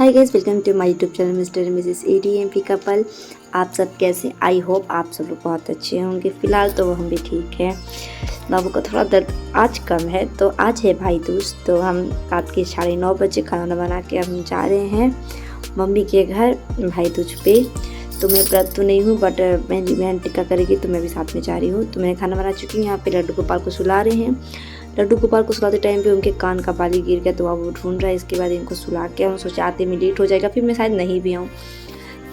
Hi guys, welcome to my YouTube channel mister missus ADMP couple. आप सब कैसे? I hope आप सब लोग बहुत अच्छे होंगे। फ़िलहाल तो हम भी ठीक हैं। बाबू का थोड़ा दर्द आज कम है। तो आज है भाई दूज, तो हम रात के 9:30 बजे खाना बना के हम जा रहे हैं मम्मी के घर भाई दूज पे। तो मैं व्रत तो नहीं हूँ, बट मेरी बहन टिक्का करेगी तो मैं भी साथ में जा रही हूँ। तो मैंने खाना बना चुकी हूँ। यहाँ पे लड्डू गोपाल को सुला रहे हैं। लड्डू गोपाल को सुलाते टाइम पे उनके कान का बाली गिर गया, तो अब वो ढूंढ रहा है। इसके बाद इनको सुला के हम सोचा आते में लेट हो जाएगा, फिर मैं शायद नहीं भी आऊँ।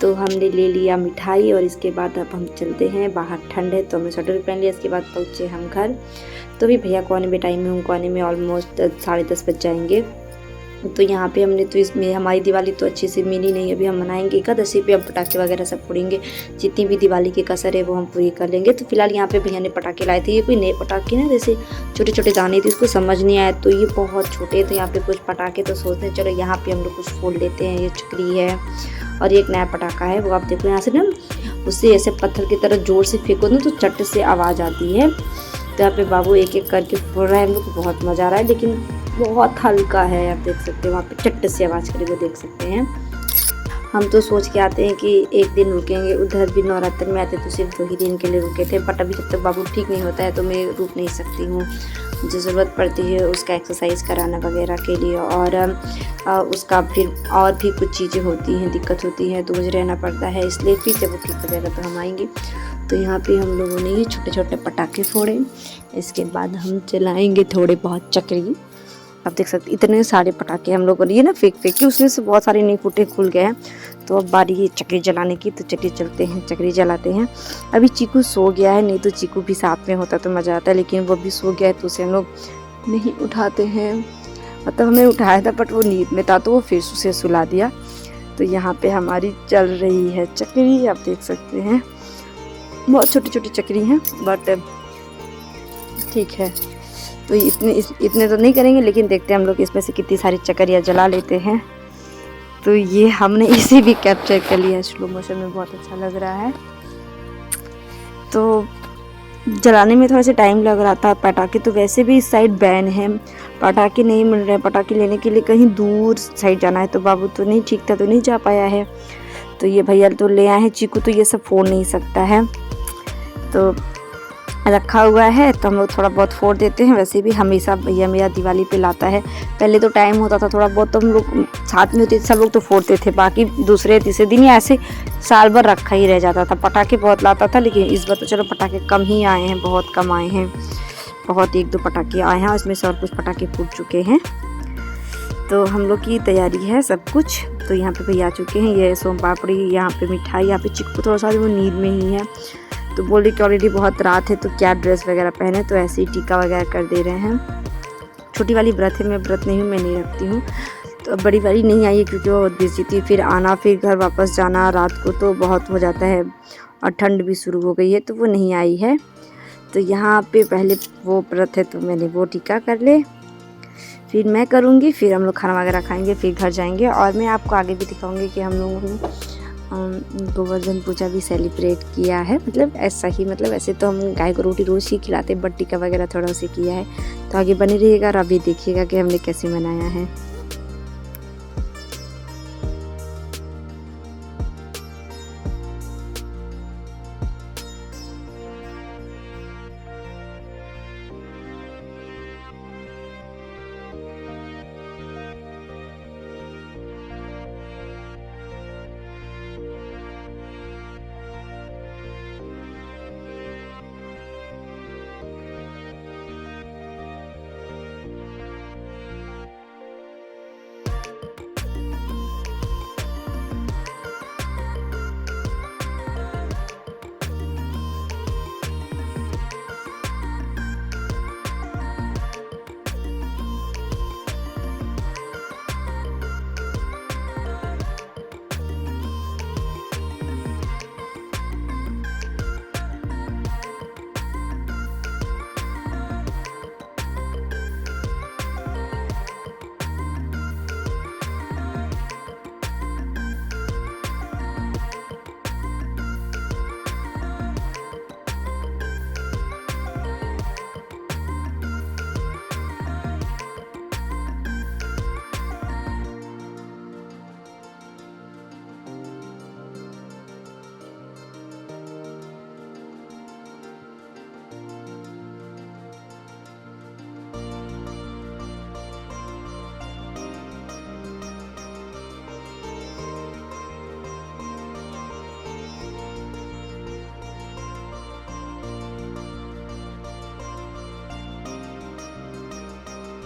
तो हमने ले लिया मिठाई और इसके बाद अब हम चलते हैं। बाहर ठंड है तो हमने स्वेटर पहन लिया। इसके बाद पहुँचे हम घर। तो भी भैया को आने में टाइम है, उनको आने में ऑलमोस्ट 10:30 बज जाएंगे। तो यहाँ पे हमने तो इसमें हमारी दिवाली तो अच्छे से मिली नहीं। अभी हम मनाएंगे एकादशी पे, अब पटाखे वगैरह सब फोड़ेंगे। जितनी भी दिवाली की कसर है वो हम पूरी कर लेंगे। तो फिलहाल यहाँ पे भैया ने पटाखे लाए थे। ये कोई नए पटाखे ना, जैसे छोटे छोटे दाने थे, उसको समझ नहीं आया तो ये बहुत छोटे थे। यहाँ पे कुछ पटाखे तो सोचते हैं चलो यहाँ पे हम लोग कुछ फोड़ लेते हैं। ये चक्री है और ये एक नया पटाखा है, वो आप देखो यहाँ से ना, उससे ऐसे पत्थर की तरह जोर से फेंको ना तो चट से आवाज़ आती है। तो यहाँ पे बाबू एक एक करके फोड़ रहा है। हम लोग को बहुत मज़ा आ रहा है, लेकिन बहुत हल्का है। आप देख सकते हैं वहाँ पे चट्ट से आवाज़ करेंगे, देख सकते हैं। हम तो सोच के आते हैं कि एक दिन रुकेंगे। उधर भी नवरात्र में आते तो सिर्फ 2 ही दिन के लिए रुके थे, बट अभी जब तक बाबू ठीक नहीं होता है तो मैं रुक नहीं सकती हूँ। मुझे ज़रूरत पड़ती है उसका एक्सरसाइज कराना वगैरह के लिए, और उसका फिर और भी कुछ चीज़ें होती हैं, दिक्कत होती है, तो मुझे रहना पड़ता है। इसलिए फिर जब वो ठीक हो जाएगा तो हम आएंगे। तो यहाँ पे हम लोगों ने ये छोटे छोटे पटाखे फोड़े। इसके बाद हम चलाएँगे थोड़े बहुत चक्री। आप देख सकते इतने सारे पटाखे हम लोगों ने ये ना फेंक के, उसमें से बहुत सारे नहीं फूटे खुल गए हैं। तो अब बारी है चक्री जलाने की, तो चलिए चलते हैं चक्री जलाते हैं। अभी चीकू सो गया है, नहीं तो चीकू भी साथ में होता तो मज़ा आता है, लेकिन वो भी सो गया है तो उसे हम लोग नहीं उठाते हैं। मतलब हमें उठाया था बट वो नींद में था तो वो फिर उसे सुला दिया। तो यहाँ पे हमारी चल रही है चक्री, आप देख सकते हैं। बहुत छोटी छोटी चक्री हैं बट ठीक है। तो इतने तो नहीं करेंगे, लेकिन देखते हैं हम लोग इसमें से कितनी सारी चक्रियाँ जला लेते हैं। तो ये हमने इसे भी कैप्चर कर लिया स्लो मोशन में, बहुत अच्छा लग रहा है। तो जलाने में थोड़ा सा टाइम लग रहा था। पटाखे तो वैसे भी इस साइड बैन है, पटाखे नहीं मिल रहे हैं। पटाखे लेने के लिए कहीं दूर साइड जाना है, तो बाबू तो नहीं ठीक था तो नहीं जा पाया है। तो ये भैया तो ले आए हैं। चीकू तो ये सब फोड़ नहीं सकता है, तो रखा हुआ है तो हम लोग थोड़ा बहुत फोड़ देते हैं। वैसे भी हमेशा भैया मेरा दिवाली पे लाता है। पहले तो टाइम होता था थोड़ा बहुत तो हम लोग साथ में होते, सब लोग तो फोड़ते थे। बाकी दूसरे तीसरे दिन ही ऐसे साल भर रखा ही रह जाता था। पटाखे बहुत लाता था, लेकिन इस बार तो चलो पटाखे कम ही आए हैं, बहुत कम आए हैं। बहुत 1-2 पटाखे आए हैं, इसमें से और कुछ पटाखे फूट चुके हैं। तो हम लोग की तैयारी है सब कुछ। तो यहाँ पे भैया आ चुके हैं। ये सोम पापड़ी, यहाँ पे मिठाई, यहाँ पे चिक्कू थोड़ा सा वो नींद में ही है, तो बोल रही कि ऑलरेडी बहुत रात है तो क्या ड्रेस वगैरह पहने, तो ऐसे ही टीका वगैरह कर दे रहे हैं। छोटी वाली व्रत है, मैं व्रत नहीं हूँ, मैं नहीं रखती हूँ। तो अब बड़ी वाली नहीं आई है क्योंकि वो बिजी थी, फिर आना, फिर घर वापस जाना रात को तो बहुत हो जाता है, और ठंड भी शुरू हो गई है तो वो नहीं आई है। तो यहाँ पे पहले वो व्रत है तो मैंने वो टीका कर ले, फिर मैं करूँगी, फिर हम लोग खाना वगैरह खाएँगे, फिर घर जाएँगे। और मैं आपको आगे भी दिखाऊँगी कि हम लोगों ने गोवर्धन पूजा भी सेलिब्रेट किया है। मतलब ऐसा ही, मतलब ऐसे तो हम गाय को रोटी रोज़ ही खिलाते, बट टीका वगैरह थोड़ा से किया है। तो आगे बने रहिएगा और अभी देखिएगा कि हमने कैसे मनाया है।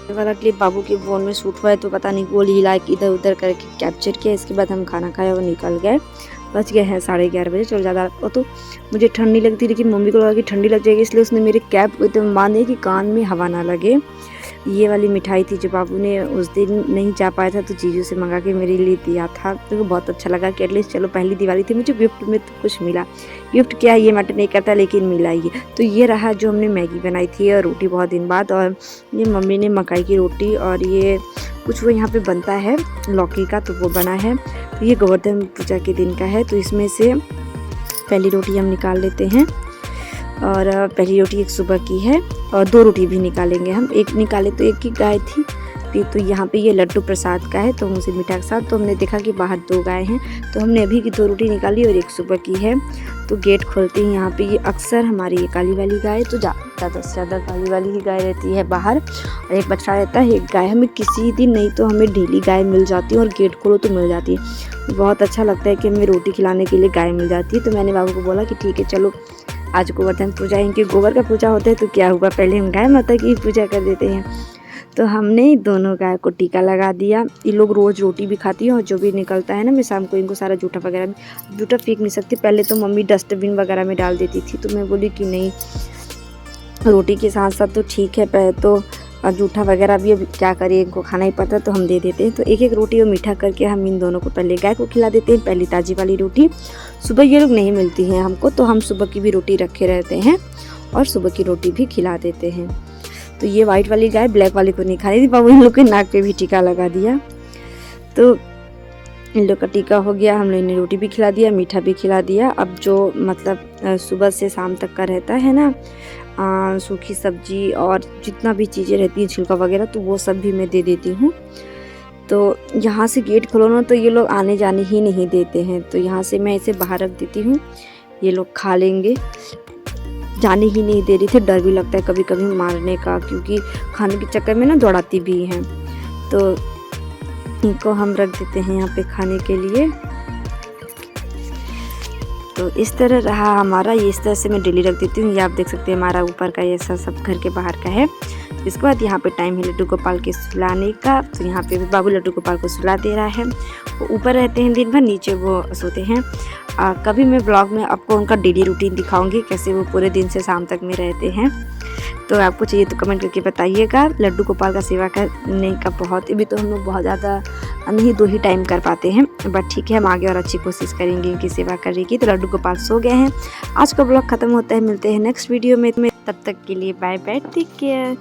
ये वाला क्लिप बाबू के फ़ोन में शूट हुआ है तो पता नहीं गोल हिला के इधर उधर करके कैप्चर किया। इसके बाद हम खाना खाया और निकल गए। बज गए हैं 11:30 बजे। चलो ज़्यादा वो तो मुझे ठंडी लगती, लेकिन मम्मी को लगा कि ठंडी लग जाएगी, इसलिए उसने मेरे कैप को इतना बांधे कि कान में हवा ना लगे। ये वाली मिठाई थी जो बाबू ने उस दिन नहीं जा पाया था तो जीजू से मंगा के मेरे लिए दिया था। तो बहुत अच्छा लगा कि एटलीस्ट चलो पहली दिवाली थी, मुझे गिफ्ट में तो कुछ मिला। गिफ्ट क्या ये मैटर नहीं करता, लेकिन मिला ये। तो ये रहा जो हमने मैगी बनाई थी और रोटी बहुत दिन बाद, और ये मम्मी ने मकाई की रोटी, और ये कुछ वो यहाँ पे बनता है लौकी का तो वो बना है। तो ये गोवर्धन पूजा के दिन का है। तो इसमें से पहली रोटी हम निकाल लेते हैं, और पहली रोटी एक सुबह की है और 2 रोटी भी निकालेंगे हम। एक निकाले तो एक की गाय थी, तो यहाँ पे ये लड्डू प्रसाद का है तो मुझे मीठा के साथ। तो हमने देखा कि बाहर 2 गाय हैं तो हमने अभी की 2 रोटी निकाली और एक सुबह की है। तो गेट खोलते हैं यहाँ पे, ये अक्सर हमारी ये काली वाली गाय, तो ज़्यादा से ज़्यादा काली वाली ही गाय रहती है बाहर, और एक बछड़ा रहता है एक गाय। हमें किसी दिन नहीं तो हमें डेली गाय मिल जाती है, और गेट खोलो तो मिल जाती है। बहुत अच्छा लगता है कि हमें रोटी खिलाने के लिए गाय मिल जाती है। तो मैंने बाबू को बोला कि ठीक है चलो आज गोवर्धन पूजा, इनके गोबर का पूजा होता है तो क्या हुआ, पहले हम गाय माता की पूजा कर देते हैं। तो हमने दोनों गाय को टीका लगा दिया। ये लोग रोज़ रोटी भी खाती हैं, और जो भी निकलता है ना मैं शाम को इनको सारा जूठा वगैरह भी, जूठा फेंक नहीं सकती। पहले तो मम्मी डस्टबिन वगैरह में डाल देती थी, तो मैं बोली कि नहीं रोटी के साथ साथ तो ठीक है, पहले तो जूठा वगैरह भी अब क्या करें, इनको खाना ही पड़ता है तो हम दे देते हैं। तो एक एक रोटी और मीठा करके हम इन दोनों को पहले गाय को खिला देते हैं, पहली ताज़ी वाली रोटी। सुबह ये लोग नहीं मिलती हैं हमको, तो हम सुबह की भी रोटी रखे रहते हैं और सुबह की रोटी भी खिला देते हैं। तो ये वाइट वाली गाय ब्लैक वाली को नहीं खा रही थी, बाबू इन लोग के नाक पे भी टीका लगा दिया। तो इन लोग का टीका हो गया, हम लोग इन्हें रोटी भी खिला दिया, मीठा भी खिला दिया। अब जो मतलब सुबह से शाम तक का रहता है ना, सूखी सब्जी और जितना भी चीज़ें रहती हैं छिलका वगैरह, तो वो सब भी मैं दे देती हूँ। तो यहाँ से गेट खोलो ना तो ये लोग आने जाने ही नहीं देते हैं, तो यहाँ से मैं इसे बाहर रख देती हूँ, ये लोग खा लेंगे। जाने ही नहीं दे रही थी, डर भी लगता है कभी कभी मारने का, क्योंकि खाने के चक्कर में ना दौड़ाती भी हैं। तो इनको हम रख देते हैं यहाँ पे खाने के लिए। तो इस तरह रहा हमारा, ये इस तरह से मैं डेली रख देती हूँ। ये आप देख सकते हैं हमारा ऊपर का ये सब घर के बाहर का है। इसके बाद यहाँ पे टाइम है लड्डू गोपाल के सुलाने का। तो यहाँ पे भी बाबू लड्डू गोपाल को सुला दे रहा है। वो ऊपर रहते हैं दिन भर, नीचे वो सोते हैं। कभी मैं ब्लॉग में आपको उनका डेली रूटीन दिखाऊंगी, कैसे वो पूरे दिन से शाम तक में रहते हैं। तो आपको चाहिए तो कमेंट करके बताइएगा। लड्डू गोपाल का सेवा करने का बहुत, अभी तो हम लोग बहुत ज़्यादा नहीं 2 ही टाइम कर पाते हैं, बट ठीक है हम आगे और अच्छी कोशिश करेंगे इनकी सेवा करने की। तो लड्डू गोपाल सो गए हैं। आज का ब्लॉग खत्म होता है, मिलते हैं नेक्स्ट वीडियो में। तब तक के लिए बाय बाय, टेक केयर।